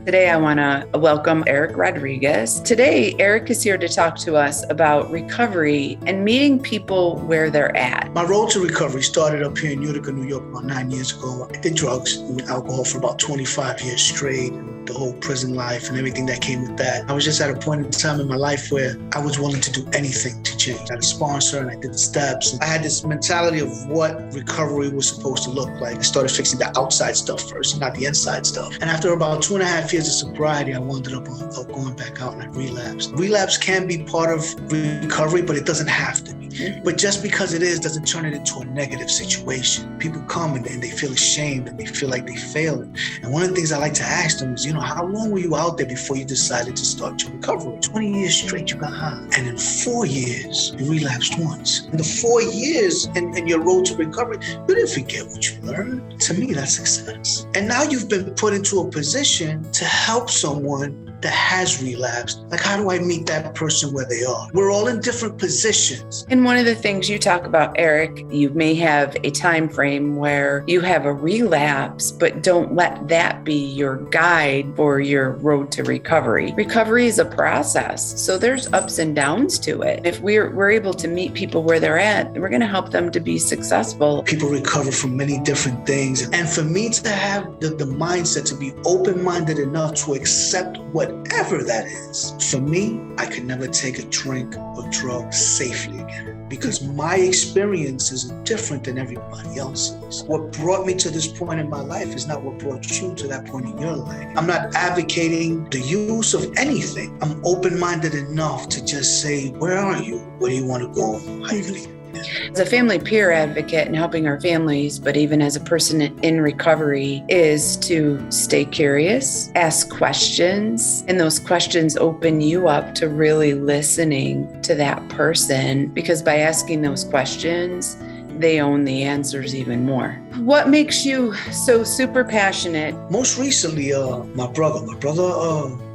Today, I want to welcome Eric Rodriguez. Today, Eric is here to talk to us about recovery and meeting people where they're at. My road to recovery started up here in Utica, New York about 9 years ago. I did drugs and alcohol for about 25 years straight. The whole prison life and everything that came with that. I was just at a point in time in my life where I was willing to do anything to change. I had a sponsor and I did the steps. I had this mentality of what recovery was supposed to look like. I started fixing the outside stuff first, not the inside stuff. And after about 2.5 years of sobriety, I wound up going back out and I relapsed. Relapse can be part of recovery, but it doesn't have to be. But just because it is doesn't turn it into a negative situation. People come and they feel ashamed and they feel like they failed. And one of the things I like to ask them is, how long were you out there before you decided to start your recovery? 20 years straight, you got high. And in 4 years, you relapsed once. In the 4 years in your road to recovery, you didn't forget what you learned. To me, that's success. And now you've been put into a position to help someone that has relapsed. Like, how do I meet that person where they are? We're all in different positions. And one of the things you talk about, Eric, you may have a time frame where you have a relapse, but don't let that be your guide for your road to recovery. Recovery is a process, so there's ups and downs to it. If we're able to meet people where they're at, we're going to help them to be successful. People recover from many different things. And for me to have the mindset to be open-minded enough to accept whatever that is, for me, I could never take a drink or drug safely again because my experiences are different than everybody else's. What brought me to this point in my life is not what brought you to that point in your life. I'm not advocating the use of anything. I'm open-minded enough to just say, where are you? Where do you want to go? How you leave? As a family peer advocate and helping our families, but even as a person in recovery, is to stay curious, ask questions, and those questions open you up to really listening to that person, because by asking those questions, they own the answers even more. What makes you so super passionate? Most recently, my brother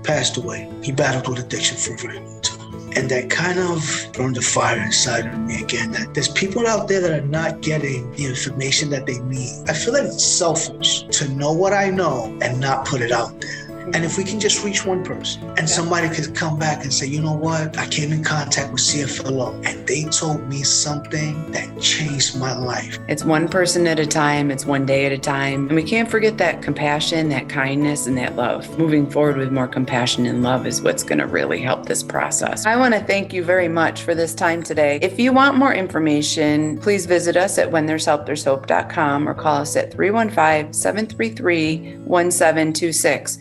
passed away. He battled with addiction for a very long time. And that kind of burned the fire inside of me again. That there's people out there that are not getting the information that they need. I feel like it's selfish to know what I know and not put it out there. And if we can just reach one person and somebody could come back and say, you know what, I came in contact with CFLO and they told me something that changed my life. It's one person at a time. It's one day at a time. And we can't forget that compassion, that kindness, and that love. Moving forward with more compassion and love is what's going to really help this process. I want to thank you very much for this time today. If you want more information, please visit us at whenthere'shelp.com or call us at 315-733-1726.